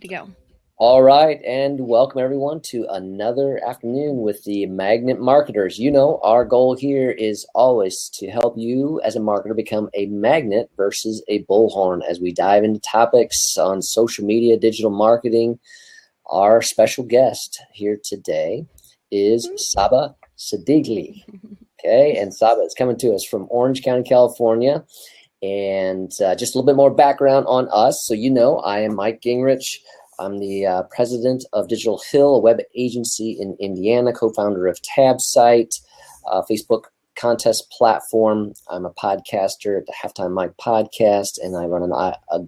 Good to go. All right, and welcome everyone to another afternoon with the Magnet Marketers. You know, our goal here is always to help you as a marketer become a magnet versus a bullhorn as we dive into topics on social media, digital marketing. Our special guest here today is Saba Sedighi. Okay, and Saba is coming to us from Orange County, California. And just a little bit more background on us. So you know, I am Mike Gingrich. I'm the president of Digital Hill, a web agency in Indiana, co-founder of TabSite, Facebook contest platform. I'm a podcaster at the Halftime Mike podcast, and I run a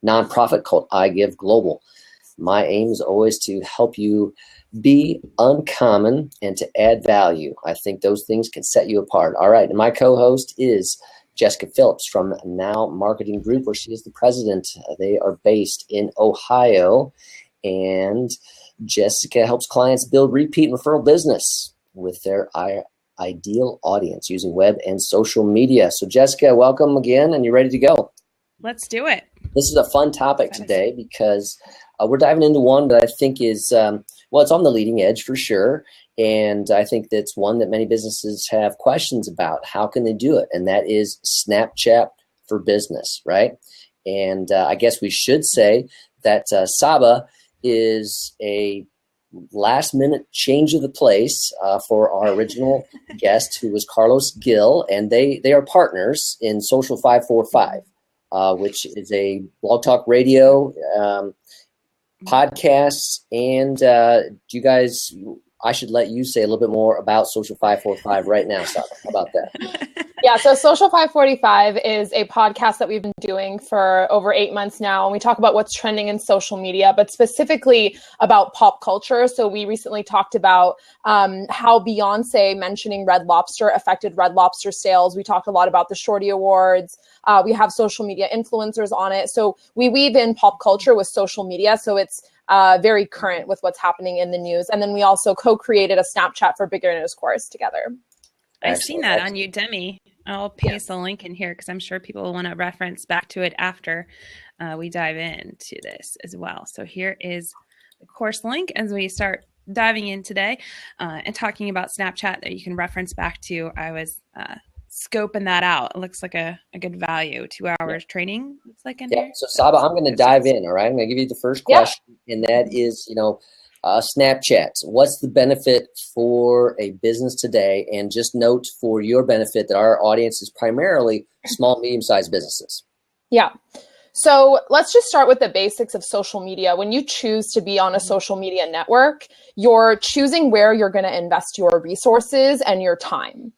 nonprofit called I Give Global. My aim is always to help you be uncommon and to add value. I think those things can set you apart. All right, and my co-host is Jessica Phillips from Now Marketing Group, where she is the president. They are based in Ohio, and Jessica helps clients build repeat and referral business with their ideal audience using web and social media. So Jessica, welcome again, and you're ready to go. Let's do it. This is a fun topic today because we're diving into one that I think is, it's on the leading edge for sure. And I think that's one that many businesses have questions about. How can they do it? And that is Snapchat for business, right? And I guess we should say that Saba is a last minute change of the place for our original guest, who was Carlos Gil. And they are partners in Social 545, which is a blog talk radio podcast. And you guys, I should let you say a little bit more about Social 545 right now, Saba. How about that? Yeah, so Social 545 is a podcast that we've been doing for over 8 months now. And we talk about what's trending in social media, but specifically about pop culture. So we recently talked about how Beyonce mentioning Red Lobster affected Red Lobster sales. We talked a lot about the Shorty Awards. We have social media influencers on it. So we weave in pop culture with social media. So it's very current with what's happening in the news. And then we also co-created a Snapchat for Beginners course together. I've seen that on Udemy. I'll paste the link in here because I'm sure people will want to reference back to it after we dive into this as well. So here is the course link as we start diving in today and talking about Snapchat that you can reference back to. I was scoping that out. It looks like a good value. 2 hours training. Looks like in here. So Saba, I'm going to dive in. All right, I'm going to give you the first question, and that is, Snapchat. What's the benefit for a business today? And just note for your benefit that our audience is primarily small, medium-sized businesses. Yeah. So let's just start with the basics of social media. When you choose to be on a social media network, you're choosing where you're going to invest your resources and your time.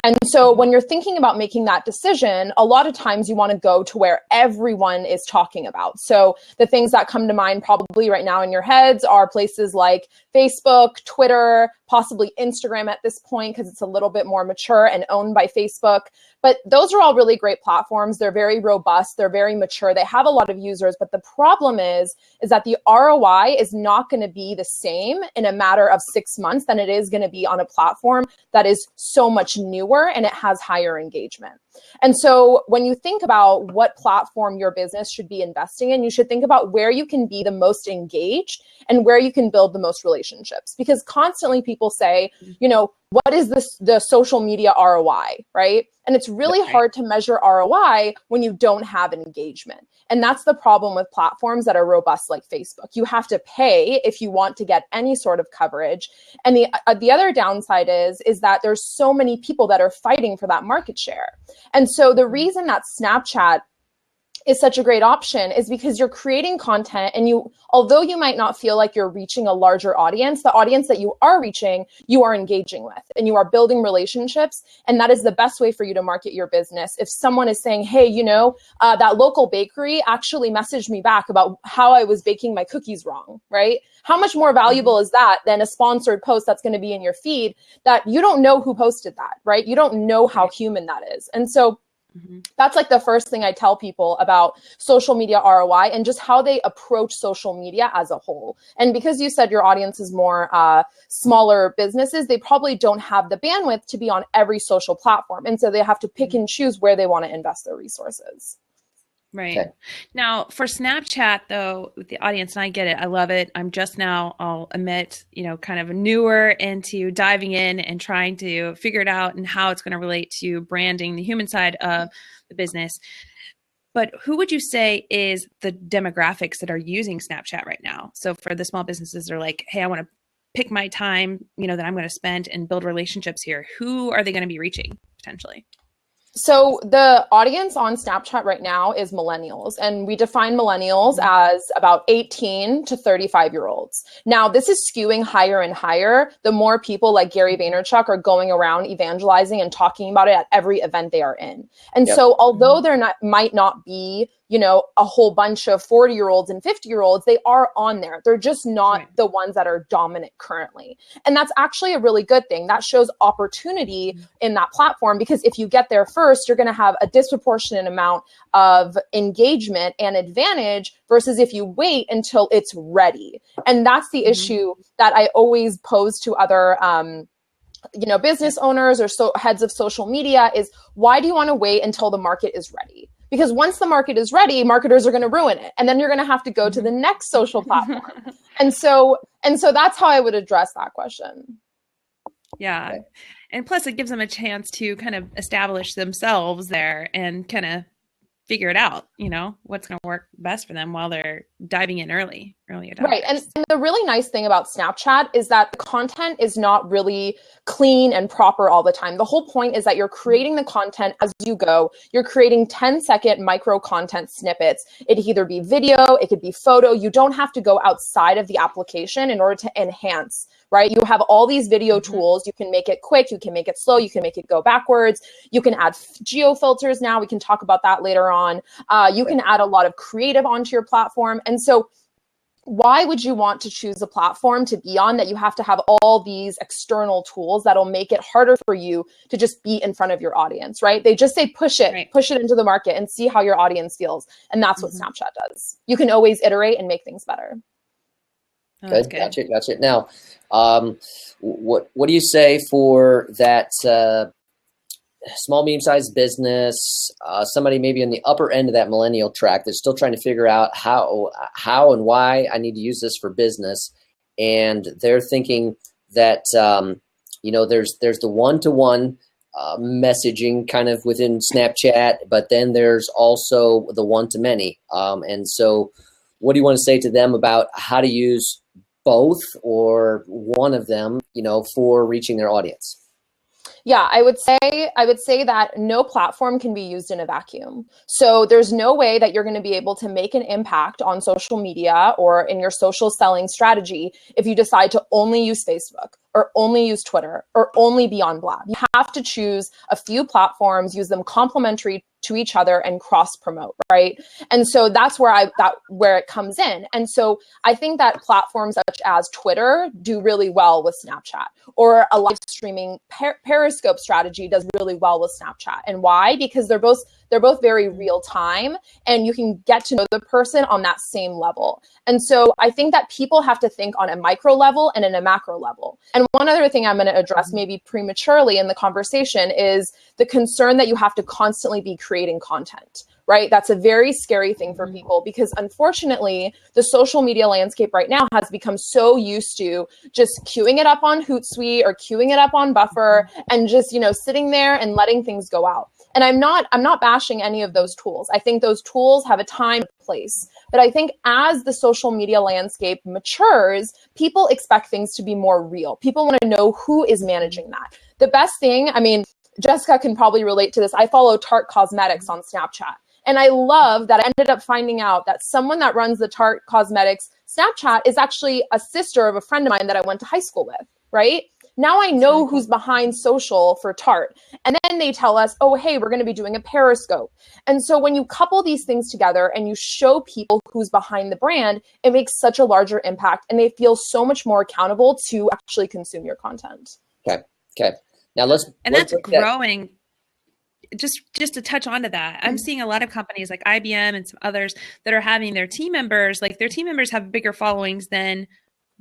And so when you're thinking about making that decision, a lot of times you want to go to where everyone is talking about. So the things that come to mind probably right now in your heads are places like Facebook, Twitter, possibly Instagram at this point, because it's a little bit more mature and owned by Facebook. But those are all really great platforms. They're very robust. They're very mature. They have a lot of users. But the problem is that the ROI is not going to be the same in a matter of 6 months than it is going to be on a platform that is so much newer and it has higher engagement. And so when you think about what platform your business should be investing in, you should think about where you can be the most engaged and where you can build the most relationships. Because constantly people say, what is the social media ROI, right? And it's really hard to measure ROI when you don't have an engagement. And that's the problem with platforms that are robust like Facebook. You have to pay if you want to get any sort of coverage. And the other downside is that there's so many people that are fighting for that market share. And so the reason that Snapchat is such a great option is because you're creating content and although you might not feel like you're reaching a larger audience, the audience that you are reaching, you are engaging with and you are building relationships. And that is the best way for you to market your business. If someone is saying, hey, that local bakery actually messaged me back about how I was baking my cookies wrong, right? How much more valuable is that than a sponsored post that's going to be in your feed that you don't know who posted that, right? You don't know how human that is. And so that's like the first thing I tell people about social media ROI and just how they approach social media as a whole. And because you said your audience is more smaller businesses, they probably don't have the bandwidth to be on every social platform. And so they have to pick and choose where they want to invest their resources. Right. Okay. Now for Snapchat though, with the audience, and I get it, I love it. I'm just now, I'll admit, kind of newer into diving in and trying to figure it out and how it's going to relate to branding, the human side of the business. But who would you say is the demographics that are using Snapchat right now? So for the small businesses that are like, hey, I want to pick my time, that I'm going to spend and build relationships here. Who are they going to be reaching potentially? So the audience on Snapchat right now is millennials, and we define millennials as about 18 to 35-year-olds. Now, this is skewing higher and higher the more people like Gary Vaynerchuk are going around evangelizing and talking about it at every event they are in. And so although there might not be a whole bunch of 40-year-olds and 50-year-olds, they are on there. They're just not the ones that are dominant currently. And that's actually a really good thing. That shows opportunity in that platform, because if you get there first, you're going to have a disproportionate amount of engagement and advantage versus if you wait until it's ready. And that's the issue that I always pose to other business owners or heads of social media is, why do you want to wait until the market is ready? Because once the market is ready, marketers are going to ruin it. And then you're going to have to go to the next social platform. And so that's how I would address that question. Yeah. Okay. And plus it gives them a chance to kind of establish themselves there and kind of figure it out, what's going to work best for them while they're diving in early adopters. Right. And the really nice thing about Snapchat is that the content is not really clean and proper all the time. The whole point is that you're creating the content as you go. You're creating 10-second micro content snippets. It could either be video, it could be photo. You don't have to go outside of the application in order to enhance, right? You have all these video tools. You can make it quick. You can make it slow. You can make it go backwards. You can add geo-filters now. We can talk about that later on. You can add a lot of creative onto your platform. And so why would you want to choose a platform to be on that you have to have all these external tools that'll make it harder for you to just be in front of your audience, right? They just say, push it into the market and see how your audience feels. And that's what Snapchat does. You can always iterate and make things better. Oh, good. Gotcha. Now, what do you say for that small, medium-sized business, somebody maybe on the upper end of that millennial track that's still trying to figure out how and why I need to use this for business, and they're thinking that there's the one-to-one messaging kind of within Snapchat, but then there's also the one-to-many, and so what do you want to say to them about how to use both or one of them, for reaching their audience? Yeah, I would say that no platform can be used in a vacuum. So there's no way that you're going to be able to make an impact on social media or in your social selling strategy if you decide to only use Facebook or only use Twitter or only be on Blab. You have to choose a few platforms, use them complementary to each other, and cross promote, right? And so that's where it comes in. And so I think that platforms such as Twitter do really well with Snapchat, or a live streaming Periscope strategy does really well with Snapchat. And why? Because they're both very real time, and you can get to know the person on that same level. And so I think that people have to think on a micro level and in a macro level. And one other thing I'm going to address maybe prematurely in the conversation is the concern that you have to constantly be creating content, right? That's a very scary thing for people, because unfortunately, the social media landscape right now has become so used to just queuing it up on Hootsuite or queuing it up on Buffer and just, sitting there and letting things go out. And I'm not bashing any of those tools. I think those tools have a time and place. But I think as the social media landscape matures, people expect things to be more real. People want to know who is managing that. The best thing, Jessica can probably relate to this. I follow Tarte Cosmetics on Snapchat. And I love that I ended up finding out that someone that runs the Tarte Cosmetics Snapchat is actually a sister of a friend of mine that I went to high school with, right? Now I know who's behind social for Tarte. And then they tell us, oh, hey, we're going to be doing a Periscope. And so when you couple these things together and you show people who's behind the brand, it makes such a larger impact, and they feel so much more accountable to actually consume your content. Okay. Now that's growing. Just to touch onto that, I'm seeing a lot of companies like IBM and some others that are having their team members have bigger followings than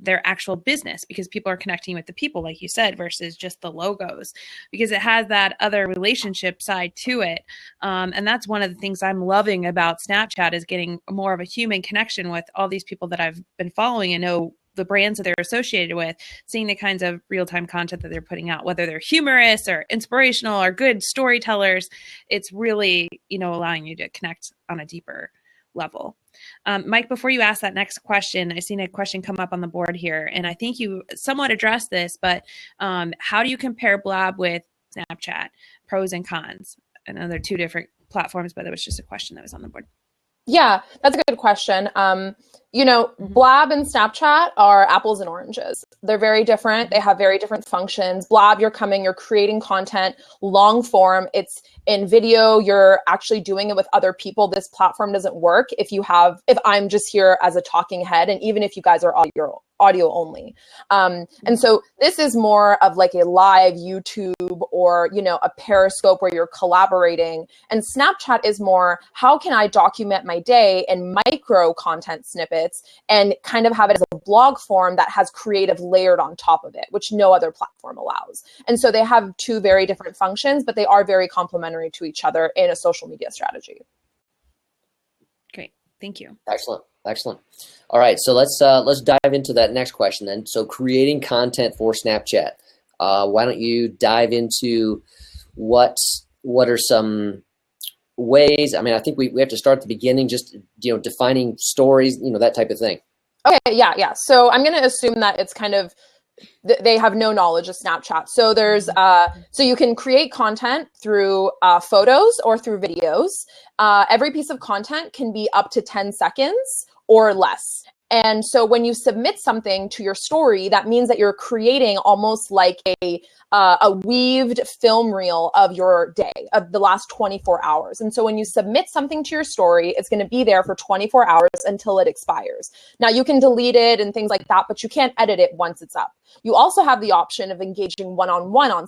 their actual business, because people are connecting with the people, like you said, versus just the logos, because it has that other relationship side to it. And that's one of the things I'm loving about Snapchat, is getting more of a human connection with all these people that I've been following and know the brands that they're associated with, seeing the kinds of real-time content that they're putting out, whether they're humorous or inspirational or good storytellers. It's really, allowing you to connect on a deeper level. Mike, before you ask that next question, I've seen a question come up on the board here, and I think you somewhat addressed this, but how do you compare Blab with Snapchat? Pros and cons. I know they're two different platforms, but it was just a question that was on the board. Yeah, that's a good question. Blab and Snapchat are apples and oranges. They're very different. They have very different functions. Blab, you're creating content, long form. It's in video. You're actually doing it with other people. This platform doesn't work if I'm just here as a talking head, and even if you guys are audio only. And so this is more of like a live YouTube or, a Periscope where you're collaborating. And Snapchat is more, how can I document my day in micro content snippets and kind of have it as a blog form that has creative layered on top of it, which no other platform allows. And so they have two very different functions, but they are very complementary to each other in a social media strategy. Great. Thank you. Excellent. All right, so let's dive into that next question then. So creating content for Snapchat. Why don't you dive into what are some ways? I mean, I think we have to start at the beginning, just defining stories, that type of thing. Okay, yeah. So I'm going to assume that it's kind of they have no knowledge of Snapchat. So there's so you can create content through photos or through videos. Every piece of content can be up to 10 seconds or less. And so when you submit something to your story, that means that you're creating almost like a weaved film reel of your day, of the last 24 hours. And so when you submit something to your story, it's going to be there for 24 hours until it expires. Now you can delete it and things like that, but you can't edit it once it's up. You also have the option of engaging one-on-one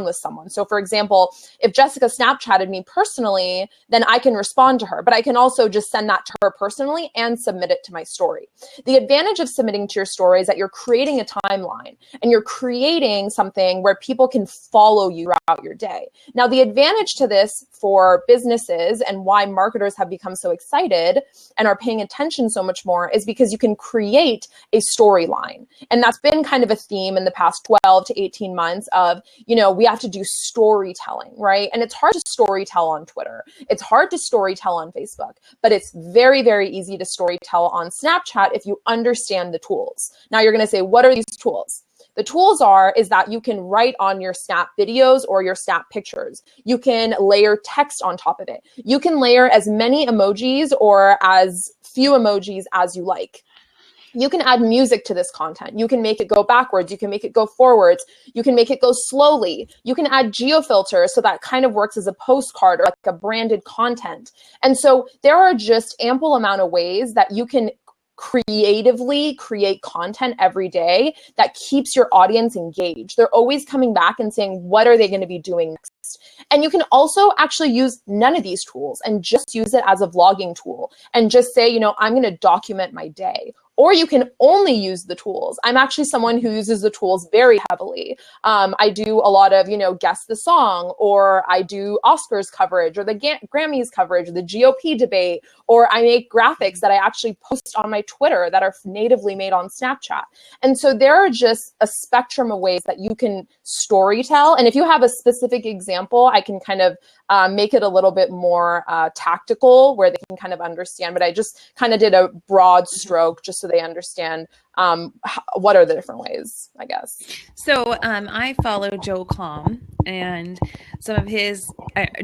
with someone. So for example, if Jessica Snapchatted me personally, then I can respond to her, but I can also just send that to her personally and submit it to my story. The advantage of submitting to your story is that you're creating a timeline and you're creating something where people can follow you throughout your day. Now, the advantage to this for businesses and why marketers have become so excited and are paying attention so much more is because you can create a storyline. And that's been kind of a theme in the past 12 to 18 months of, we have to do storytelling, right? And it's hard to storytell on Twitter. It's hard to storytell on Facebook, but it's very, very easy to storytell on Snapchat if you understand the tools. Now you're going to say, what are these tools? The tools is that you can write on your Snap videos or your Snap pictures. You can layer text on top of it. You can layer as many emojis or as few emojis as you like. You can add music to this content. You can make it go backwards. You can make it go forwards. You can make it go slowly. You can add geo-filters, so that kind of works as a postcard or like a branded content. And so there are just ample amount of ways that you can creatively create content every day that keeps your audience engaged. They're always coming back and saying, what are they going to be doing next? And you can also actually use none of these tools and just use it as a vlogging tool and just say, I'm going to document my day. Or you can only use the tools. I'm actually someone who uses the tools very heavily. I do a lot of, guess the song, or I do Oscars coverage, or the Grammys coverage, or the GOP debate, or I make graphics that I actually post on my Twitter that are natively made on Snapchat. And so there are just a spectrum of ways that you can storytell. And if you have a specific example, I can kind of make it a little bit more tactical where they can kind of understand. But I just kind of did a broad stroke just so they understand what are the different ways, I guess. So I follow Joel Klom and some of his,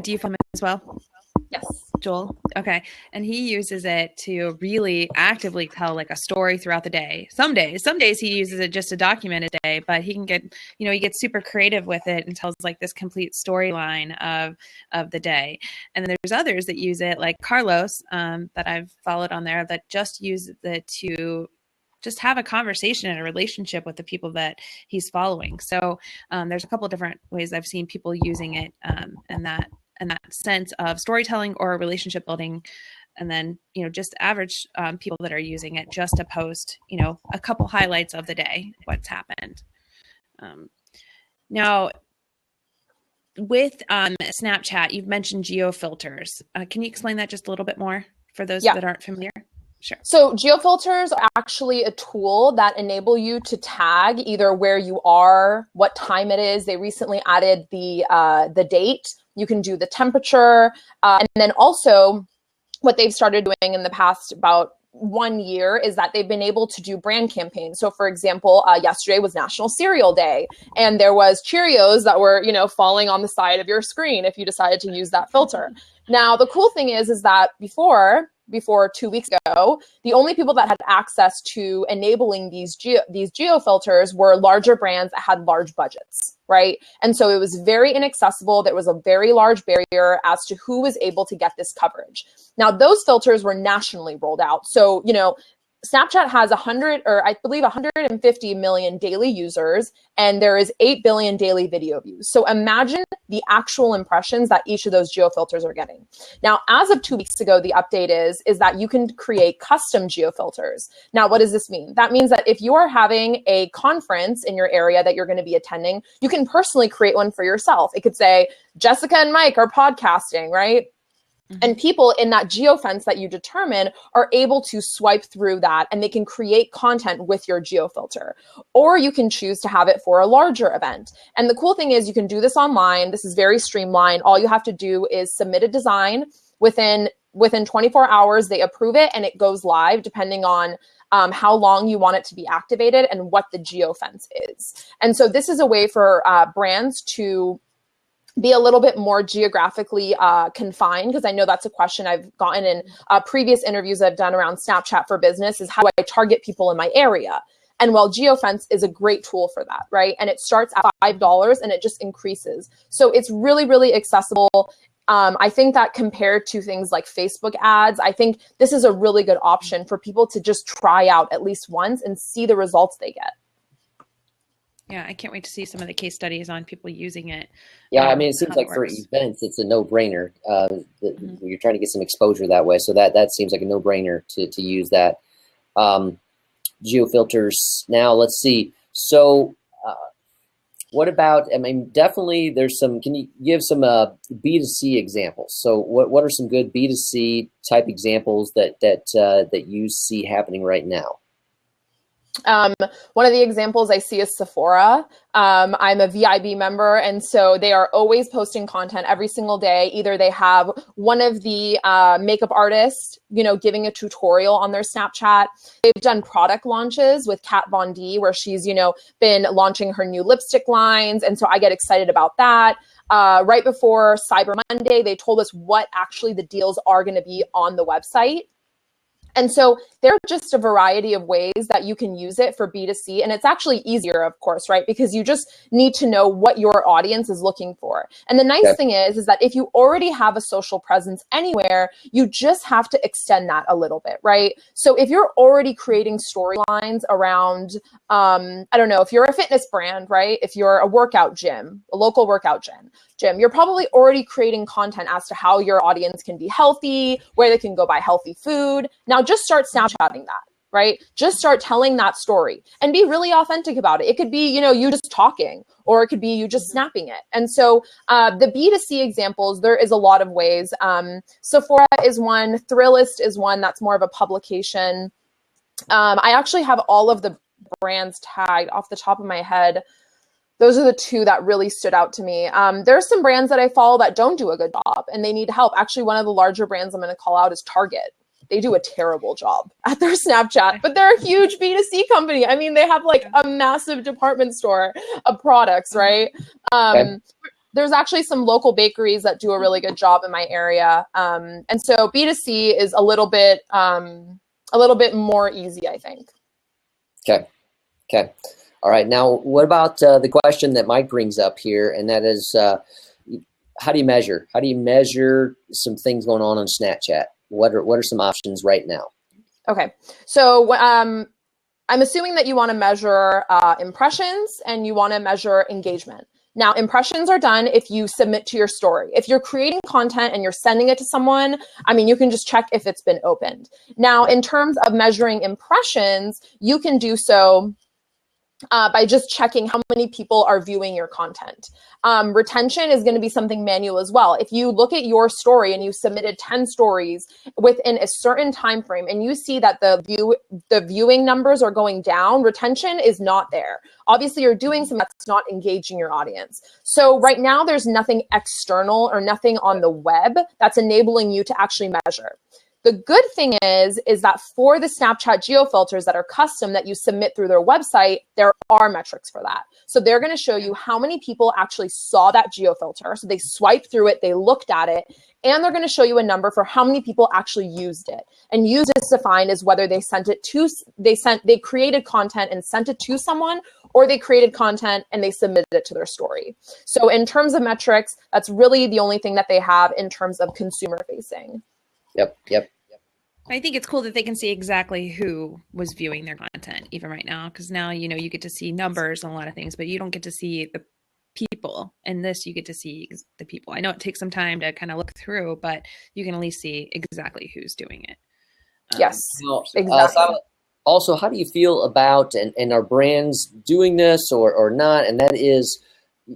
do you follow him as well? Yes. Joel. Okay. And he uses it to really actively tell like a story throughout the day. Some days he uses it just to document a day, but he can get, he gets super creative with it and tells like this complete storyline of the day. And then there's others that use it, like Carlos, that I've followed on there, that just use it to just have a conversation and a relationship with the people that he's following. So there's a couple of different ways I've seen people using it, and that sense of storytelling or relationship building And then, just average people that are using it just to post, a couple highlights of the day, what's happened. Now, with Snapchat, you've mentioned geo-filters. Can you explain that just a little bit more for those that aren't familiar? Sure. So geo-filters are actually a tool that enable you to tag either where you are, what time it is. They recently added the date. You can do the temperature. And then also what they've started doing in the past about 1 year is that they've been able to do brand campaigns. So for example, yesterday was National Cereal Day, and there was Cheerios that were, falling on the side of your screen if you decided to use that filter. Now, the cool thing is that before 2 weeks ago, the only people that had access to enabling these geo filters were larger brands that had large budgets, right? And so it was very inaccessible. There was a very large barrier as to who was able to get this coverage. Now, those filters were nationally rolled out. So, Snapchat has 150 million daily users, and there is 8 billion daily video views. So imagine the actual impressions that each of those geo filters are getting. Now, as of 2 weeks ago, the update is that you can create custom geo filters. Now, what does this mean? That means that if you are having a conference in your area that you're going to be attending, you can personally create one for yourself. It could say, Jessica and Mike are podcasting, right? And people in that geofence that you determine are able to swipe through that, and they can create content with your geofilter. Or you can choose to have it for a larger event. And the cool thing is you can do this online. This is very streamlined. All you have to do is submit a design. Within 24 hours, they approve it and it goes live depending on how long you want it to be activated and what the geofence is. And so this is a way for brands to be a little bit more geographically confined, because I know that's a question I've gotten in previous interviews I've done around Snapchat for Business, is how do I target people in my area? And while geofence is a great tool for that, right? And it starts at $5 and it just increases. So it's really, really accessible. I think that compared to things like Facebook ads, I think this is a really good option for people to just try out at least once and see the results they get. Yeah, I can't wait to see some of the case studies on people using it. Yeah, I mean, it seems like for events, it's a no-brainer. You're trying to get some exposure that way, so that seems like a no-brainer to use that. Geo-filters. Now, let's see. So what about, I mean, definitely there's some, can you give some B2C examples? So what are some good B2C type examples that you see happening right now? One of the examples I see is Sephora. I'm a VIB member, and so they are always posting content every single day. Either they have one of the makeup artists, giving a tutorial on their Snapchat. They've done product launches with Kat Von D, where she's, been launching her new lipstick lines. And so I get excited about that. Right before Cyber Monday, they told us what actually the deals are going to be on the website. And so there are just a variety of ways that you can use it for B2C. And it's actually easier, of course, right? Because you just need to know what your audience is looking for. And the nice thing is that if you already have a social presence anywhere, you just have to extend that a little bit, right? So if you're already creating storylines around, I don't know, if you're a fitness brand, right? If you're a workout gym, a local workout gym, you're probably already creating content as to how your audience can be healthy, where they can go buy healthy food. Now just start Snapchatting that, right? Just start telling that story and be really authentic about it. It could be, you just talking, or it could be you just snapping it. And so the B2C examples, there is a lot of ways. Sephora is one, Thrillist is one that's more of a publication. I actually have all of the brands tagged off the top of my head. Those are the two that really stood out to me. There are some brands that I follow that don't do a good job and they need help. Actually, one of the larger brands I'm going to call out is Target. They do a terrible job at their Snapchat, but they're a huge B2C company. I mean, they have like a massive department store of products, right? There's actually some local bakeries that do a really good job in my area. And so B2C is a little bit more easy, I think. Okay. All right. Now, what about the question that Mike brings up here, and that is, how do you measure? How do you measure some things going on Snapchat? What are some options right now? Okay. So I'm assuming that you want to measure impressions and you want to measure engagement. Now, impressions are done if you submit to your story. If you're creating content and you're sending it to someone, I mean, you can just check if it's been opened. Now, in terms of measuring impressions, you can do so by just checking how many people are viewing your content. Retention is going to be something manual as well. If you look at your story and you submitted 10 stories within a certain time frame and you see that the viewing numbers are going down, retention is not there. Obviously, you're doing something that's not engaging your audience. So right now, there's nothing external or nothing on the web that's enabling you to actually measure. The good thing is that for the Snapchat geo-filters that are custom that you submit through their website, there are metrics for that. So they're going to show you how many people actually saw that geo-filter. So they swiped through it, they looked at it, and they're going to show you a number for how many people actually used it. And used is defined as whether they created content and sent it to someone, or they created content and they submitted it to their story. So in terms of metrics, that's really the only thing that they have in terms of consumer facing. Yep. I think it's cool that they can see exactly who was viewing their content even right now, because now, you know, you get to see numbers on a lot of things, but you don't get to see the people. And this, you get to see the people. I know it takes some time to kind of look through, but you can at least see exactly who's doing it. Yes, Well, exactly. also, how do you feel about, and are brands doing this or not? And that is,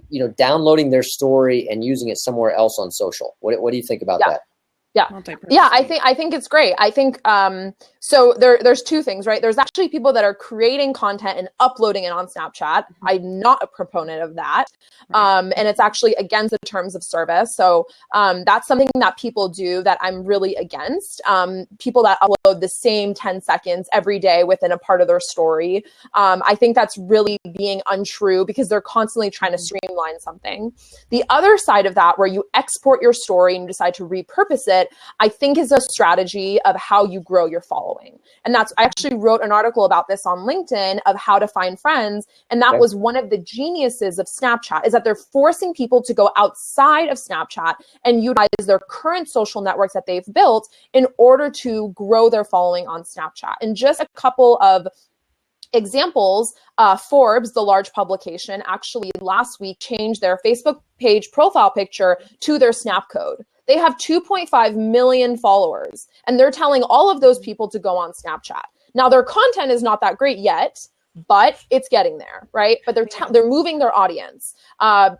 you know, downloading their story and using it somewhere else on social. What do you think about that? Yeah, I think it's great. I think so. There's two things, right? There's actually people that are creating content and uploading it on Snapchat. I'm not a proponent of that, and it's actually against the terms of service. So that's something that people do that I'm really against. People that upload the same 10 seconds every day within a part of their story. I think that's really being untrue because they're constantly trying to streamline something. The other side of that, where you export your story and you decide to repurpose it, I think is a strategy of how you grow your following. And I actually wrote an article about this on LinkedIn of how to find friends. And that was one of the geniuses of Snapchat, is that they're forcing people to go outside of Snapchat and utilize their current social networks that they've built in order to grow their following on Snapchat. And just a couple of examples, Forbes, the large publication, actually last week changed their Facebook page profile picture to their Snap code. They have 2.5 million followers, and they're telling all of those people to go on Snapchat. Now, their content is not that great yet, but it's getting there, right? But they're moving their audience.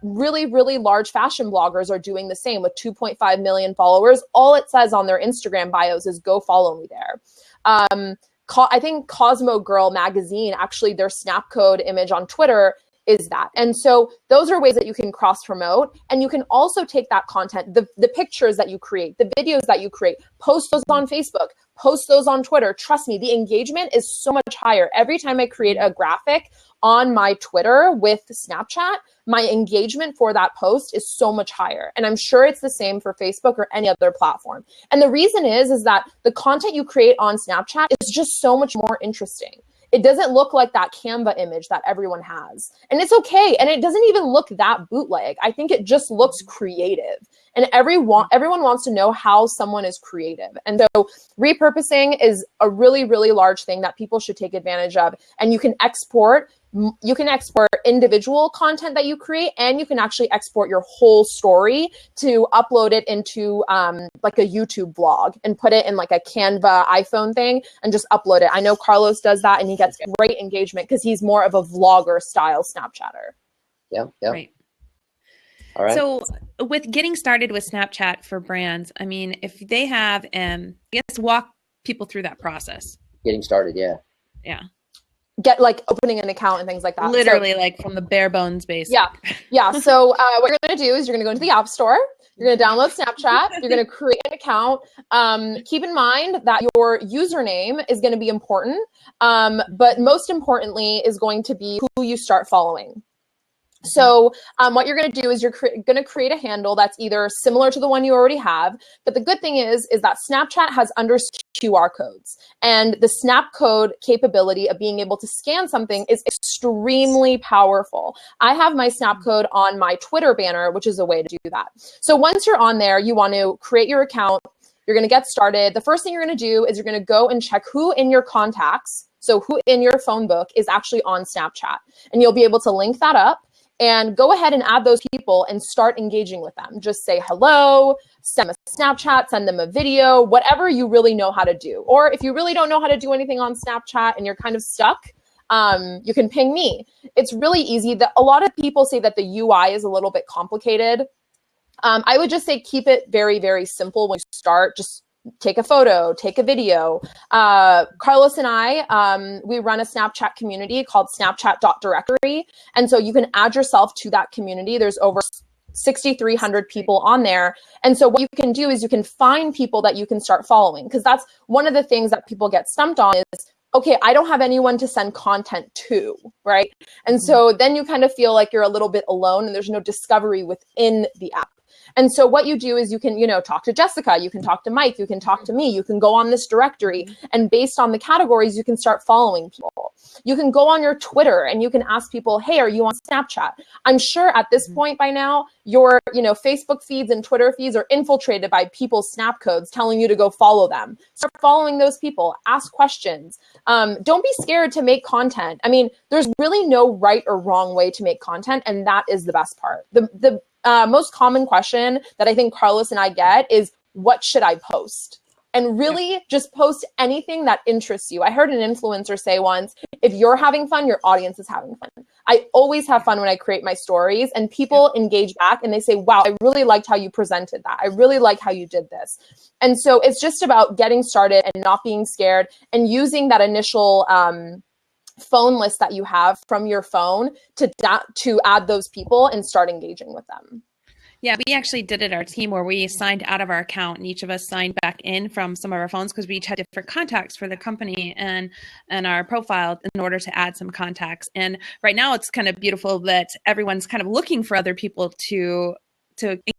Really, really large fashion bloggers are doing the same with 2.5 million followers. All it says on their Instagram bios is "Go follow me there." I think Cosmo Girl magazine, actually their Snap code image on Twitter is that. And so those are ways that you can cross promote, and you can also take that content, the pictures that you create, the videos that you create, post those on Facebook, post those on Twitter. Trust me, the engagement is so much higher. Every time I create a graphic on my Twitter with Snapchat, my engagement for that post is so much higher. And I'm sure it's the same for Facebook or any other platform. And the reason is that the content you create on Snapchat is just so much more interesting. It doesn't look like that Canva image that everyone has. And it's okay. And it doesn't even look that bootleg. I think it just looks creative. And everyone wants to know how someone is creative. And so repurposing is a really, really large thing that people should take advantage of. And you can export individual content that you create, and you can actually export your whole story to upload it into like a YouTube vlog and put it in like a Canva iPhone thing and just upload it. I know Carlos does that, and he gets great engagement because he's more of a vlogger style Snapchatter. Yeah. Right. All right. So with getting started with Snapchat for brands, I mean, if they have, I guess, walk people through that process. Getting started, yeah. Yeah. Get like opening an account and things like that. Literally, like from the bare bones basic. Yeah. So what you're going to do is you're going to go into the App Store. You're going to download Snapchat. You're going to create an account. Keep in mind that your username is going to be important. But most importantly is going to be who you start following. So what you're going to do is you're going to create a handle that's either similar to the one you already have. But the good thing is that Snapchat has QR codes, and the Snap code capability of being able to scan something is extremely powerful. I have my Snap code on my Twitter banner, which is a way to do that. So once you're on there, you want to create your account. You're going to get started. The first thing you're going to do is you're going to go and check who in your contacts, so who in your phone book is actually on Snapchat, and you'll be able to link that up. and go ahead and add those people and start engaging with them. Just say hello, send them a Snapchat, send them a video, whatever you really know how to do. Or if you really don't know how to do anything on Snapchat and you're kind of stuck, you can ping me. It's really easy. A lot of people say that the UI is a little bit complicated. I would just say keep it very, very simple when you start. Just take a photo, take a video. Carlos and I, we run a Snapchat community called Snapchat.directory. And so you can add yourself to that community. There's over 6,300 people on there. And so what you can do is you can find people that you can start following, because that's one of the things that people get stumped on is, okay, I don't have anyone to send content to, right? And so then you kind of feel like you're a little bit alone and there's no discovery within the app. And so what you do is you can, talk to Jessica, you can talk to Mike, you can talk to me, you can go on this directory, and based on the categories, you can start following people. You can go on your Twitter and you can ask people, hey, are you on Snapchat? I'm sure at this point by now, your, Facebook feeds and Twitter feeds are infiltrated by people's snap codes telling you to go follow them. Start following those people, ask questions. Don't be scared to make content. I mean, there's really no right or wrong way to make content, and that is the best part. The most common question that I think Carlos and I get is, what should I post? And really just post anything that interests you. I heard an influencer say once, if you're having fun, your audience is having fun. I always have fun when I create my stories, and people engage back and they say, wow, I really liked how you presented that. I really like how you did this. And so it's just about getting started and not being scared and using that initial phone list that you have from your phone to add those people and start engaging with them. Yeah, we actually did it, our team, where we signed out of our account and each of us signed back in from some of our phones because we each had different contacts for the company and our profile in order to add some contacts. And right now it's kind of beautiful that everyone's kind of looking for other people to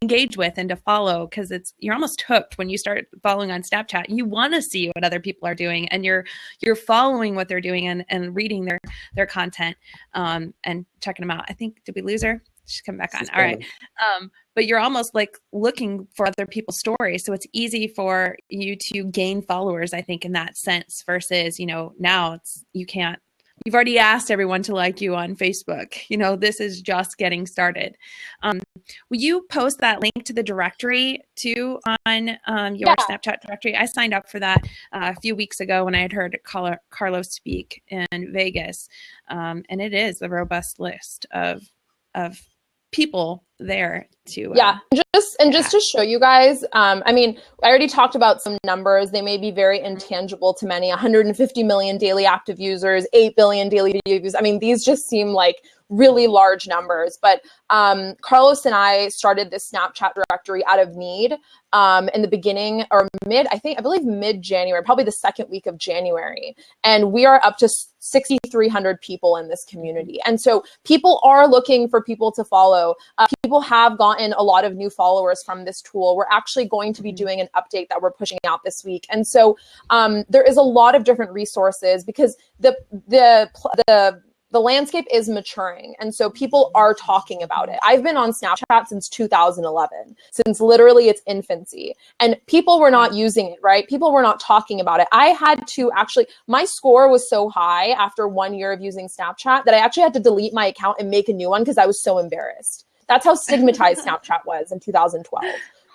engage with and to follow, because you're almost hooked when you start following on Snapchat. You want to see what other people are doing, and you're following what they're doing and reading their content and checking them out. I think, did we lose her? She's come back on. All right. But you're almost like looking for other people's stories. So it's easy for you to gain followers, I think, in that sense, versus, now you've already asked everyone to like you on Facebook. This is just getting started. Will you post that link to the directory too on your Snapchat directory? I signed up for that a few weeks ago when I had heard Carlos speak in Vegas. And it is a robust list of people there to just to show you guys, I mean, I already talked about some numbers. They may be very intangible to many. 150 million daily active users, 8 billion daily video views. I mean, these just seem like really large numbers. But Carlos and I started this Snapchat directory out of need in the beginning, or I believe mid-January, probably the second week of January. And we are up to 6,300 people in this community. And so people are looking for people to follow. People have gotten a lot of new followers from this tool. We're actually going to be doing an update that we're pushing out this week. And so there is a lot of different resources, because the landscape is maturing. And so people are talking about it. I've been on Snapchat since 2011, since literally its infancy. And people were not using it, right? People were not talking about it. I had to my score was so high after 1 year of using Snapchat that I actually had to delete my account and make a new one because I was so embarrassed. That's how stigmatized Snapchat was in 2012.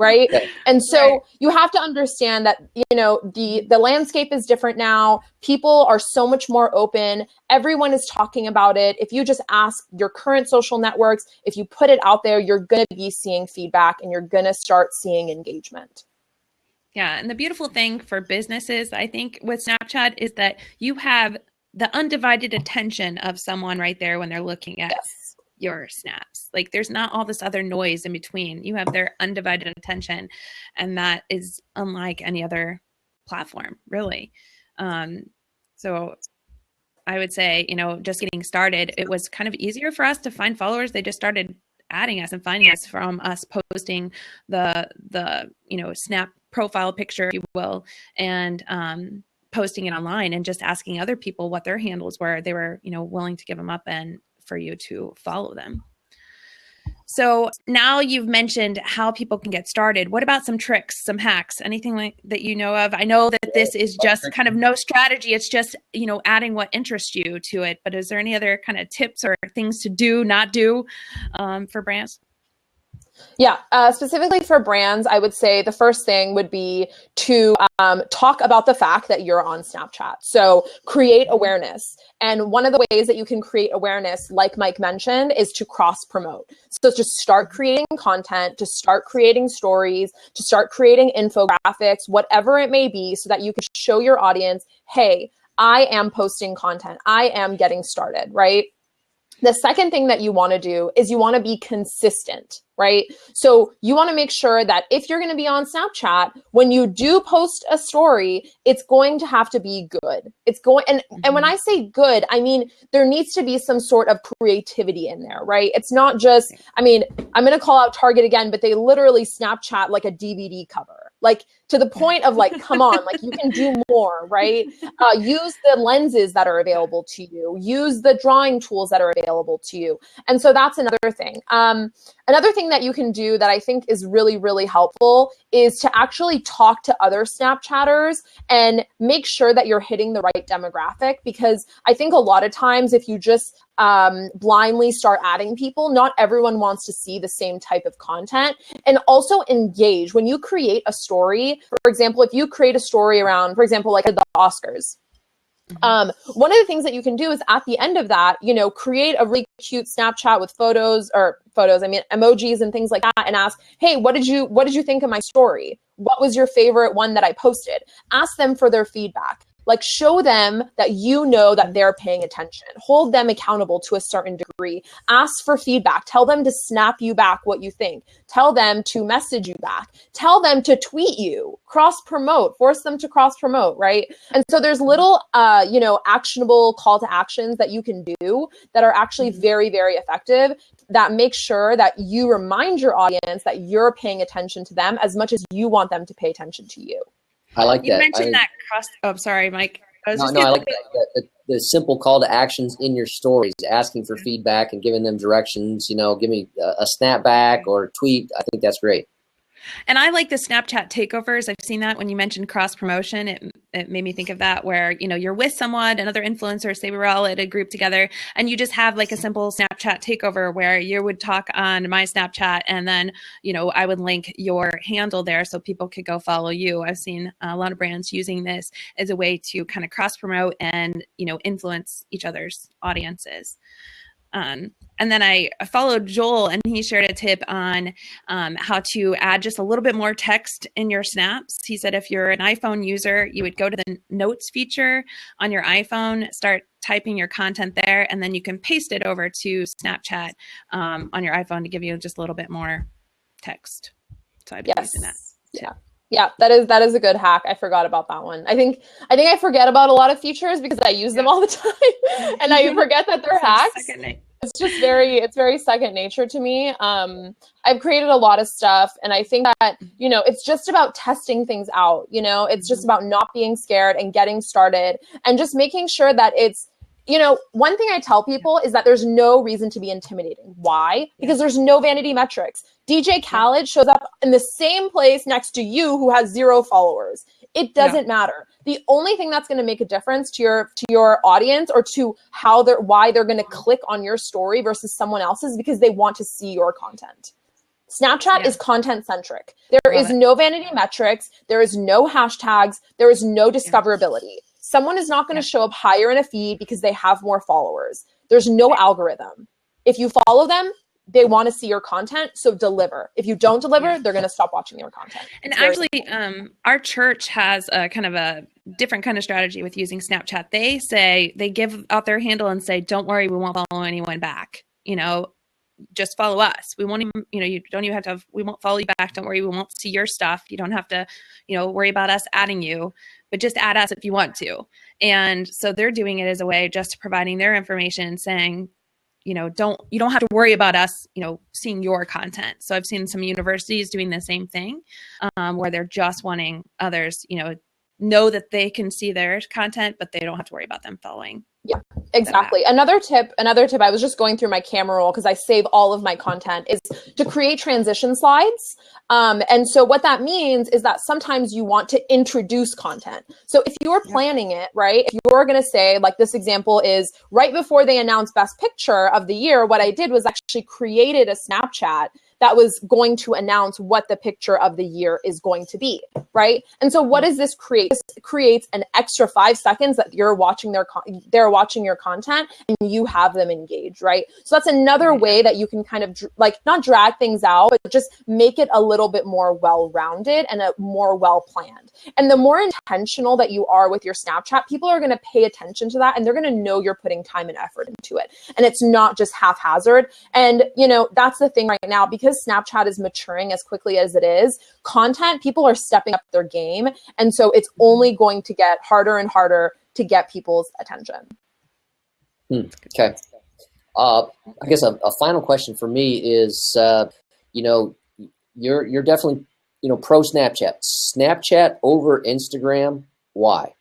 Right. And so you have to understand that, the landscape is different now. People are so much more open. Everyone is talking about it. If you just ask your current social networks, if you put it out there, you're going to be seeing feedback and you're going to start seeing engagement. Yeah. And the beautiful thing for businesses, I think, with Snapchat is that you have the undivided attention of someone right there when they're looking at your snaps. Like, there's not all this other noise in between. You have their undivided attention, and that is unlike any other platform, really. So I would say, just getting started, it was kind of easier for us to find followers. They just started adding us and finding us from us posting the snap profile picture, if you will, and posting it online and just asking other people what their handles were. They were, willing to give them up and for you to follow them. So now you've mentioned how people can get started. What about some tricks, some hacks, anything like that you know of? I know that this is just kind of no strategy. It's just, adding what interests you to it. But is there any other kind of tips or things to do, not do for brands? Yeah, specifically for brands, I would say the first thing would be to talk about the fact that you're on Snapchat. So create awareness. And one of the ways that you can create awareness, like Mike mentioned, is to cross promote. So just start creating content, to start creating stories, to start creating infographics, whatever it may be, so that you can show your audience, hey, I am posting content. I am getting started, right? The second thing that you want to do is you want to be consistent, right? So you want to make sure that if you're going to be on Snapchat, when you do post a story, it's going to have to be good. It's going, and when I say good, I mean, there needs to be some sort of creativity in there, right? It's not just, I mean, I'm going to call out Target again, but they literally Snapchat like a DVD cover, like to the point of like, come on, like you can do more, right? Use the lenses that are available to you, use the drawing tools that are available to you. And so that's another thing. Another thing that you can do that I think is really, really helpful is to actually talk to other Snapchatters and make sure that you're hitting the right demographic, because I think a lot of times if you just blindly start adding people, not everyone wants to see the same type of content. And also engage. When you create a story, for example, if you create a story around, for example, like the Oscars, one of the things that you can do is at the end of that, create a really cute Snapchat with emojis and things like that, and ask, hey, what did you think of my story? What was your favorite one that I posted? Ask them for their feedback. Like, show them that that they're paying attention. Hold them accountable to a certain degree. Ask for feedback. Tell them to snap you back what you think. Tell them to message you back. Tell them to tweet you. Cross-promote. Force them to cross-promote, right? And so there's little, actionable call to actions that you can do that are actually very, very effective, that make sure that you remind your audience that you're paying attention to them as much as you want them to pay attention to you. I like that. You mentioned that cross. Oh, sorry, Mike. I like that. The simple call to actions in your stories, asking for feedback and giving them directions. Give me a snapback or tweet. I think that's great. And I like the Snapchat takeovers. I've seen that when you mentioned cross promotion. It made me think of that, where you're with someone, another influencer, say we were all at a group together, and you just have like a simple Snapchat takeover where you would talk on my Snapchat, and then I would link your handle there so people could go follow you. I've seen a lot of brands using this as a way to kind of cross promote and influence each other's audiences. And then I followed Joel, and he shared a tip on how to add just a little bit more text in your snaps. He said if you're an iPhone user, you would go to the notes feature on your iPhone, start typing your content there, and then you can paste it over to Snapchat on your iPhone to give you just a little bit more text. So I've been using that tip. Yeah, that is a good hack. I forgot about that one. I think I forget about a lot of features because I use them all the time, and I forget that they're hacks. It's just very second nature to me. I've created a lot of stuff, and I think that it's just about testing things out. It's just about not being scared and getting started, and just making sure that it's. One thing I tell people is that there's no reason to be intimidating. Why? Because there's no vanity metrics. DJ Khaled shows up in the same place next to you who has 0 followers. It doesn't matter. The only thing that's going to make a difference to your audience or to why they're going to click on your story versus someone else's, because they want to see your content. Snapchat is content centric. There is no vanity metrics. There is no hashtags. There is no discoverability. Someone is not going to show up higher in a feed because they have more followers. There's no algorithm. If you follow them, they want to see your content, so deliver. If you don't deliver, they're going to stop watching your content. And actually, our church has a kind of a different kind of strategy with using Snapchat. They give out their handle and say, don't worry, we won't follow anyone back. Just follow us. We won't even, you don't even have to, we won't follow you back. Don't worry. We won't see your stuff. You don't have to, worry about us adding you, but just add us if you want to. And so they're doing it as a way just providing their information, saying, you don't have to worry about us, seeing your content. So I've seen some universities doing the same thing, where they're just wanting others, know that they can see their content, but they don't have to worry about them following. Yeah, exactly. Another tip, I was just going through my camera roll because I save all of my content, is to create transition slides. And so what that means is that sometimes you want to introduce content. So if you're planning it, right, if you're going to say, like this example is right before they announced Best Picture of the year, what I did was actually created a Snapchat that was going to announce what the picture of the year is going to be, right? And so what does this create? This creates an extra 5 seconds that they're watching they're watching your content and you have them engaged, right? So that's another way that you can kind of like not drag things out, but just make it a little bit more well-rounded and a more well-planned. And the more intentional that you are with your Snapchat, people are going to pay attention to that and they're going to know you're putting time and effort into it. And it's not just haphazard. And, you know, that's the thing right now, because Snapchat is maturing as quickly as it is, people are stepping up their game. And so it's only going to get harder and harder to get people's attention. Okay. I guess a final question for me is, you know, you're definitely, you know, pro Snapchat. Snapchat over Instagram, why?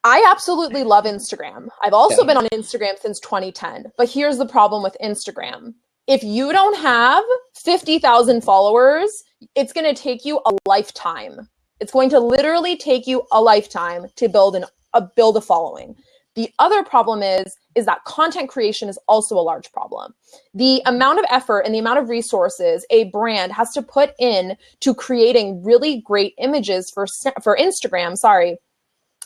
I absolutely love Instagram. I've also been on Instagram since 2010. But here's the problem with Instagram. If you don't have 50,000 followers, it's going to take you a lifetime. It's going to literally take you a lifetime to build a following. The other problem is that content creation is also a large problem. The amount of effort and the amount of resources a brand has to put in to creating really great images for Instagram,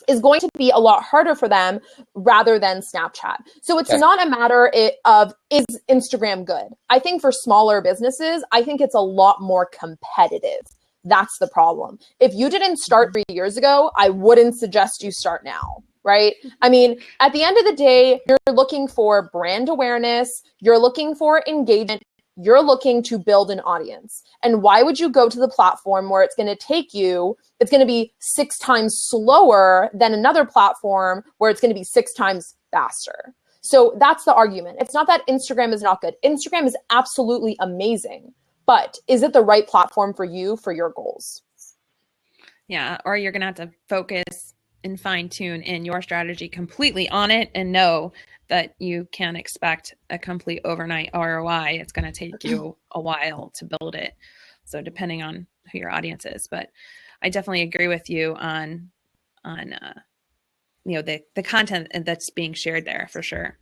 is going to be a lot harder for them rather than Snapchat. So it's not a matter of, is Instagram good? I think for smaller businesses, I think it's a lot more competitive. That's the problem. If you didn't start 3 years ago, I wouldn't suggest you start now, right? I mean, at the end of the day, you're looking for brand awareness, you're looking for engagement, you're looking to build an audience. And why would you go to the platform where it's going to be 6 times slower than another platform where it's going to be 6 times faster? So that's the argument. It's not that Instagram is not good. Instagram is absolutely amazing, but is it the right platform for you, for your goals? Yeah, or you're going to have to focus and fine tune in your strategy completely on it and know that you can't expect a complete overnight ROI. It's going to take you a while to build it. So depending on who your audience is, but I definitely agree with you on you know, the content that's being shared there for sure.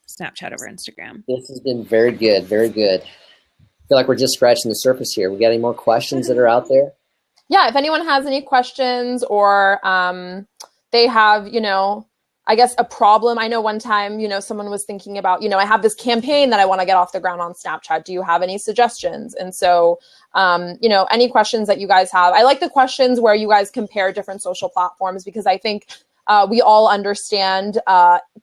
Snapchat over Instagram. This has been very good. Very good. I feel like we're just scratching the surface here. We got any more questions that are out there? Yeah. If anyone has any questions or they have, you know, I guess a problem. I know one time, you know, someone was thinking about, you know, I have this campaign that I want to get off the ground on Snapchat. Do you have any suggestions? And so, you know, any questions that you guys have. I like the questions where you guys compare different social platforms because I think we all understand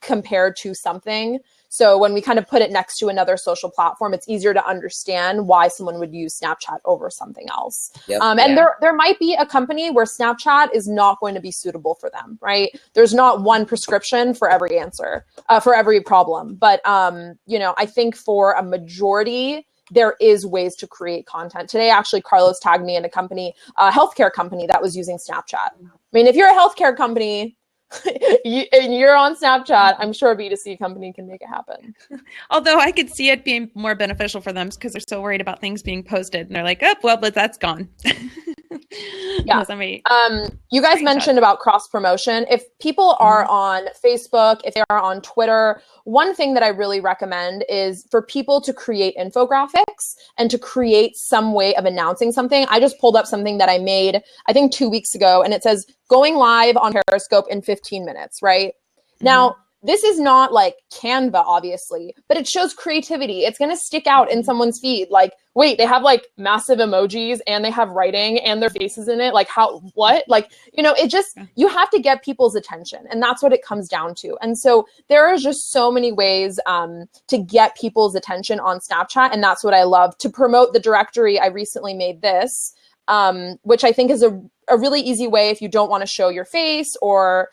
compared to something. So when we kind of put it next to another social platform, it's easier to understand why someone would use Snapchat over something else. And there might be a company where Snapchat is not going to be suitable for them, right? There's not one prescription for every answer, for every problem. But, you know, I think for a majority, there is ways to create content. Today, actually, Carlos tagged me in a company, a healthcare company that was using Snapchat. I mean, if you're a healthcare company, and you're on Snapchat, I'm sure a B2C company can make it happen. Although I could see it being more beneficial for them because they're so worried about things being posted and they're like, oh, well, but that's gone. Yeah. You guys mentioned about cross promotion. If people are on Facebook, if they are on Twitter, one thing that I really recommend is for people to create infographics and to create some way of announcing something. I just pulled up something that I made, I think 2 weeks ago, and it says going live on Periscope in 15 minutes, right? Now, this is not like Canva, obviously, but it shows creativity. It's going to stick out in someone's feed. Like, wait, they have like massive emojis and they have writing and their faces in it. Like what? Like, you know, it just, you have to get people's attention. And that's what it comes down to. And so there are just so many ways to get people's attention on Snapchat. And that's what I love. To promote the directory, I recently made this, which I think is a really easy way if you don't want to show your face or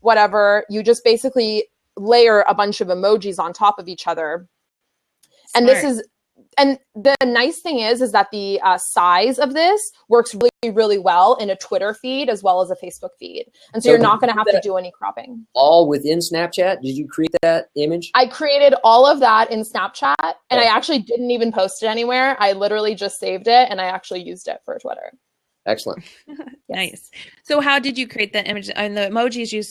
whatever. You just basically layer a bunch of emojis on top of each other. Smart. And the nice thing is that the size of this works really, really well in a Twitter feed as well as a Facebook feed. And so you're not going to have to do any cropping. All within Snapchat? Did you create that image? I created all of that in Snapchat, and I actually didn't even post it anywhere. I literally just saved it, and I actually used it for Twitter. Excellent. Nice. So how did you create the image? And the emojis you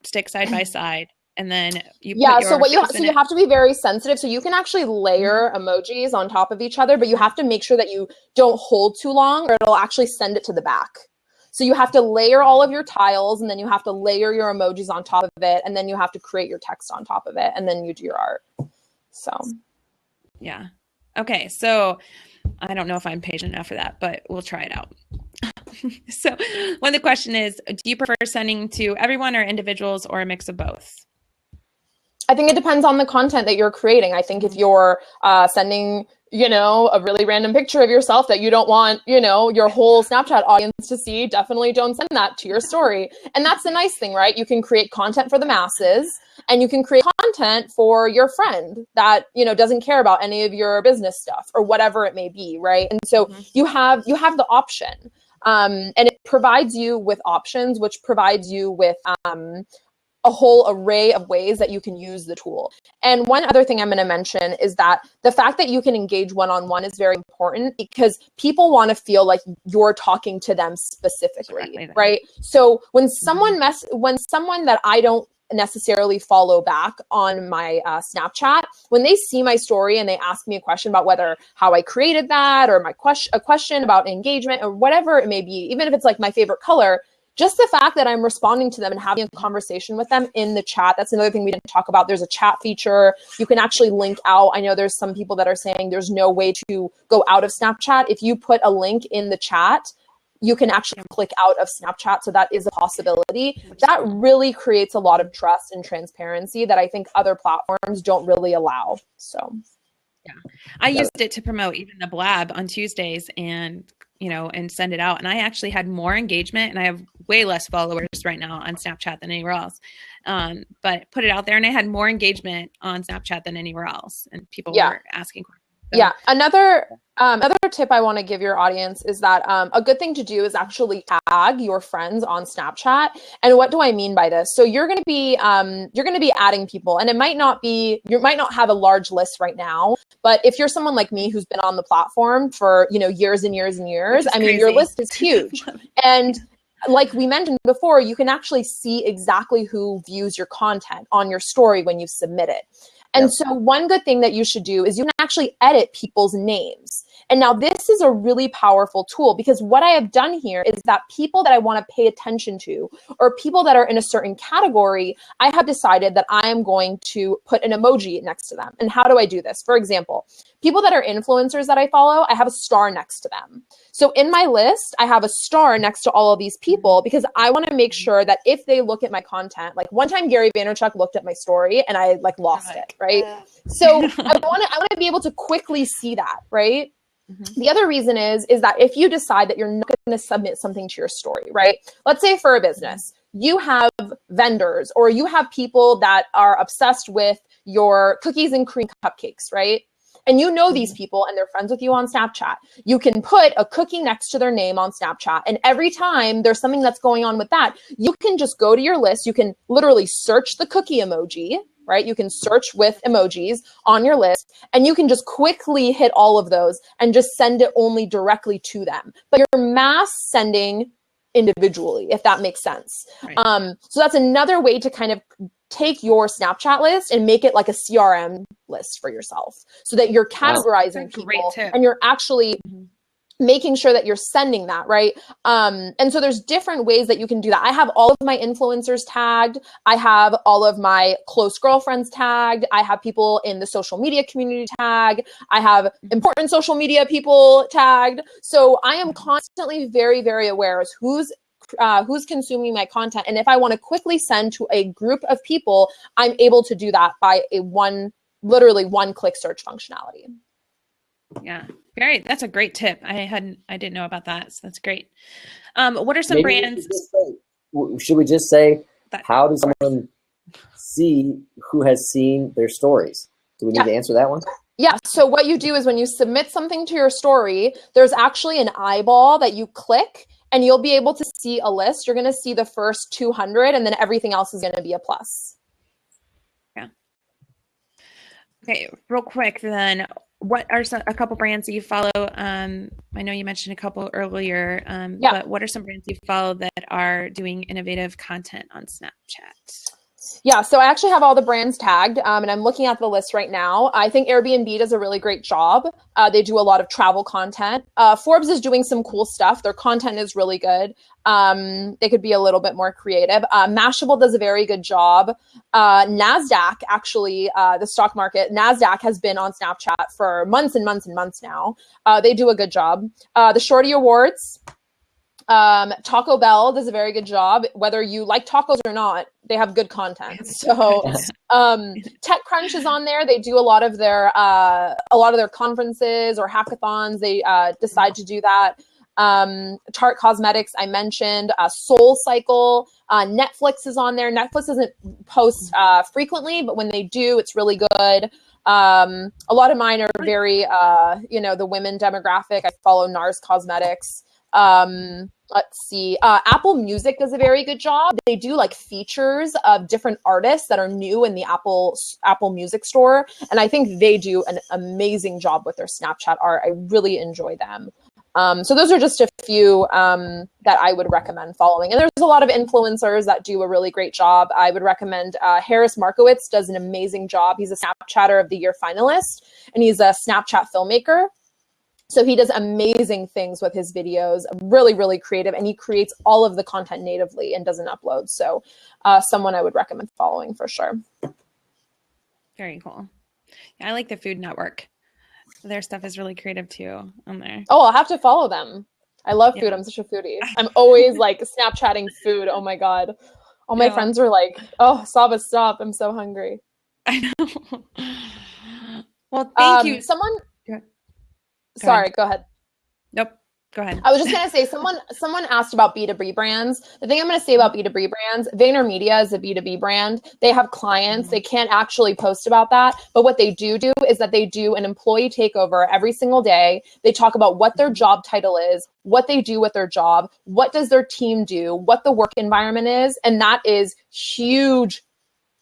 stick side by side, and then you put your you have to be very sensitive. So you can actually layer emojis on top of each other, but you have to make sure that you don't hold too long, or it'll actually send it to the back. So you have to layer all of your tiles, and then you have to layer your emojis on top of it, and then you have to create your text on top of it, and then you do your art. So yeah. Okay. So I don't know if I'm patient enough for that, but we'll try it out. So the question is, do you prefer sending to everyone or individuals, or a mix of both? I think it depends on the content that you're creating. I think if you're sending, a really random picture of yourself that you don't want, your whole Snapchat audience to see, definitely don't send that to your story. And that's the nice thing, right? You can create content for the masses, and you can create content for your friend that, doesn't care about any of your business stuff or whatever it may be, right? And so you have the option. And it provides you with options, which provides you with a whole array of ways that you can use the tool. And one other thing I'm going to mention is that the fact that you can engage one-on-one is very important, because people want to feel like you're talking to them specifically, right? So when someone that I don't necessarily follow back on my Snapchat, when they see my story and they ask me a question about how I created that, or a question about engagement, or whatever it may be, even if it's like my favorite color, just the fact that I'm responding to them and having a conversation with them in the chat. That's another thing we didn't talk about. There's a chat feature. You can actually link out. I know there's some people that are saying there's no way to go out of Snapchat. If you put a link in the chat, you can actually click out of Snapchat. So that is a possibility. That really creates a lot of trust and transparency that I think other platforms don't really allow. So yeah, I used it to promote even the Blab on Tuesdays, and send it out. And I actually had more engagement, and I have way less followers right now on Snapchat than anywhere else. But put it out there, and I had more engagement on Snapchat than anywhere else. And people were asking questions. So. Yeah. Another tip I want to give your audience is that a good thing to do is actually tag your friends on Snapchat. And what do I mean by this? So you're going to be adding people, and you might not have a large list right now, but if you're someone like me who's been on the platform for, years and years and years, I mean, your list is huge. And like we mentioned before, you can actually see exactly who views your content on your story when you submit it. And so one good thing that you should do is you can actually edit people's names. And now this is a really powerful tool, because what I have done here is that people that I want to pay attention to, or people that are in a certain category, I have decided that I am going to put an emoji next to them. And how do I do this? For example, people that are influencers that I follow, I have a star next to them. So in my list, I have a star next to all of these people, because I want to make sure that if they look at my content, like one time Gary Vaynerchuk looked at my story and I lost it, right? So I want to be able to quickly see that, right? Mm-hmm. The other reason is that if you decide that you're not going to submit something to your story, right? Let's say for a business, you have vendors, or you have people that are obsessed with your cookies and cream cupcakes, right? And these people, and they're friends with you on Snapchat. You can put a cookie next to their name on Snapchat. And every time there's something that's going on with that, you can just go to your list. You can literally search the cookie emoji, right? You can search with emojis on your list, and you can just quickly hit all of those and just send it only directly to them. But you're mass sending individually, if that makes sense. Right. So that's another way to kind of take your Snapchat list and make it like a CRM list for yourself, so that you're categorizing people and you're actually making sure that you're sending that, right? And so there's different ways that you can do that. I have all of my influencers tagged. I have all of my close girlfriends tagged. I have people in the social media community tagged. I have important social media people tagged. So I am constantly very, very aware as who's consuming my content. And if I want to quickly send to a group of people, I'm able to do that by literally one-click search functionality. Yeah, that's a great tip. I didn't know about that. So that's great. What are some brands? Should we just say, how does someone see who has seen their stories? Do we need to answer that one? Yeah, so what you do is when you submit something to your story, there's actually an eyeball that you click and you'll be able to see a list. You're going to see the first 200 and then everything else is going to be a plus. Yeah. Okay, real quick then, what are a couple brands that you follow? I know you mentioned a couple earlier, but what are some brands you follow that are doing innovative content on Snapchat? Yeah, so I actually have all the brands tagged, and I'm looking at the list right now. I think Airbnb does a really great job. They do a lot of travel content. Forbes is doing some cool stuff. Their content is really good. They could be a little bit more creative. Mashable does a very good job. NASDAQ, actually, the stock market, NASDAQ has been on Snapchat for months and months and months now. They do a good job. The Shorty Awards, Taco Bell does a very good job. Whether you like tacos or not, they have good content. So TechCrunch is on there. They do a lot of their conferences or hackathons. They decide to do that. Tarte Cosmetics, I mentioned. Soul Cycle. Netflix is on there. Netflix doesn't post frequently, but when they do, it's really good. A lot of mine are very, the women demographic. I follow NARS Cosmetics. Let's see. Apple Music does a very good job. They do like features of different artists that are new in the Apple Music store. And I think they do an amazing job with their Snapchat art. I really enjoy them. So those are just a few that I would recommend following. And there's a lot of influencers that do a really great job. I would recommend Harris Markowitz does an amazing job. He's a Snapchatter of the Year finalist, and he's a Snapchat filmmaker. So he does amazing things with his videos, really, really creative, and he creates all of the content natively and doesn't upload. So someone I would recommend following for sure. Very cool. Yeah, I like the Food Network. Their stuff is really creative too on there. Oh, I'll have to follow them. I love food. I'm such a foodie. I'm always like Snapchatting food. Oh my God. All my friends are like, oh, Saba, stop. I'm so hungry. I know. Well, thank you. Sorry, go ahead. Nope. Go ahead. I was just going to say, someone asked about B2B brands. The thing I'm going to say about B2B brands, VaynerMedia is a B2B brand. They have clients. They can't actually post about that. But what they do is that they do an employee takeover every single day. They talk about what their job title is, what they do with their job, what does their team do, what the work environment is. And that is huge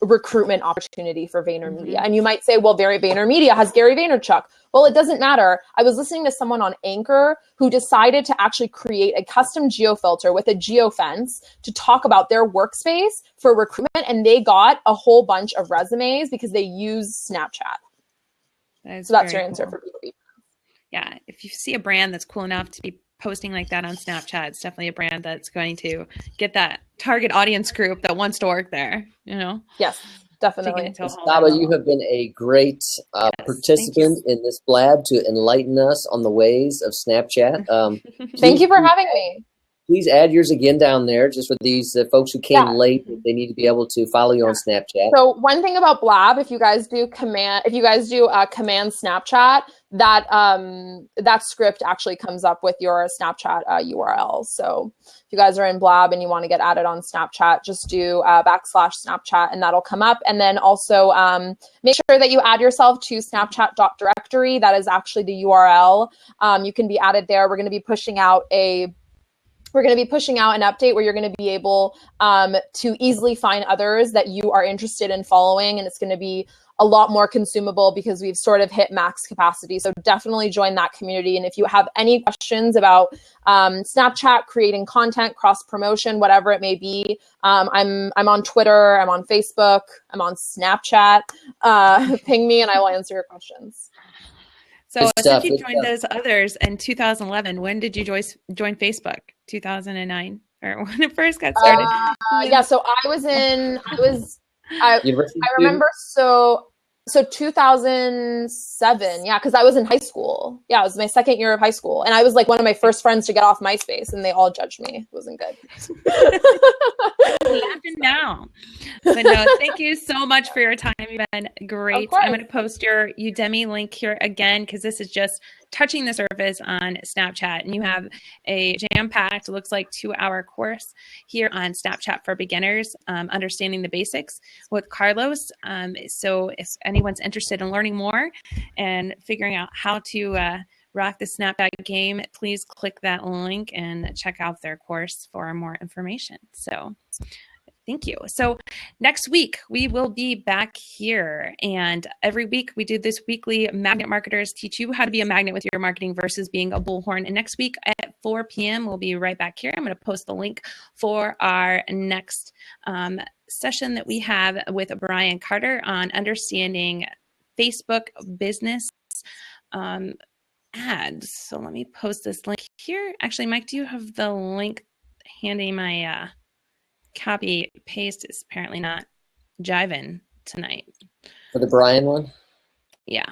recruitment opportunity for VaynerMedia. And you might say, well, VaynerMedia has Gary Vaynerchuk. Well, it doesn't matter. I was listening to someone on Anchor who decided to actually create a custom geo-filter with a geofence to talk about their workspace for recruitment. And they got a whole bunch of resumes because they use Snapchat. So that's your answer for B2B. Yeah. If you see a brand that's cool enough to be posting like that on Snapchat, it's definitely a brand that's going to get that target audience group that wants to work there, Yes, definitely. Saba, you have been a great participant in this blab to enlighten us on the ways of Snapchat. Thank you for having me. Please add yours again down there, just for these folks who came late. They need to be able to follow you on Snapchat. So one thing about Blab, if you guys do command Snapchat, that script actually comes up with your Snapchat URL. So if you guys are in Blab and you want to get added on Snapchat, just do /Snapchat and that'll come up. And then also make sure that you add yourself to snapchat.directory. That is actually the URL. You can be added there. We're going to be pushing out an update where you're going to be able to easily find others that you are interested in following. And it's going to be a lot more consumable because we've sort of hit max capacity. So definitely join that community. And if you have any questions about Snapchat, creating content, cross-promotion, whatever it may be, I'm on Twitter, I'm on Facebook, I'm on Snapchat. Ping me and I will answer your questions. So since you joined those others in 2011, when did you join Facebook? 2009 or when it first got started? So I remember so 2007, because I was in high school. Yeah, it was my second year of high school. And I was like one of my first friends to get off MySpace and they all judged me. It wasn't good. Laughing now. But no, thank you so much for your time. You've been great. I'm going to post your Udemy link here again because this is just touching the surface on Snapchat, and you have a jam-packed, looks like 2-hour course here on Snapchat for beginners, understanding the basics with Carlos. So if anyone's interested in learning more and figuring out how to rock the Snapchat game, please click that link and check out their course for more information. So thank you. So next week, we will be back here. And every week, we do this weekly Magnet Marketers teach you how to be a magnet with your marketing versus being a bullhorn. And next week at 4 p.m., we'll be right back here. I'm going to post the link for our next session that we have with Brian Carter on understanding Facebook business ads. So let me post this link here. Actually, Mike, do you have the link handy? My copy paste is apparently not jiving tonight. For the Brian one? Yeah.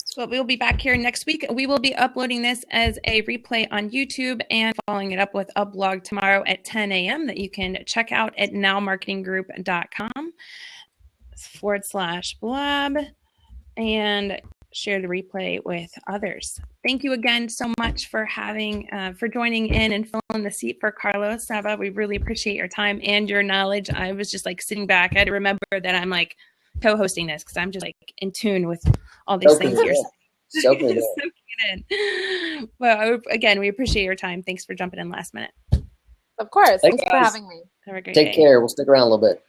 So we'll be back here next week. We will be uploading this as a replay on YouTube and following it up with a blog tomorrow at 10 a.m. that you can check out at nowmarketinggroup.com/blab and share the replay with others. Thank you again so much for joining in and filling the seat for Carlos. Saba, we really appreciate your time and your knowledge. I was just like sitting back. I had to remember that I'm like co-hosting this because I'm just like in tune with all these things here. Soaking it in. Well, again, we appreciate your time. Thanks for jumping in last minute. Of course. Thanks for having me. Have a great day. Take care. We'll stick around a little bit.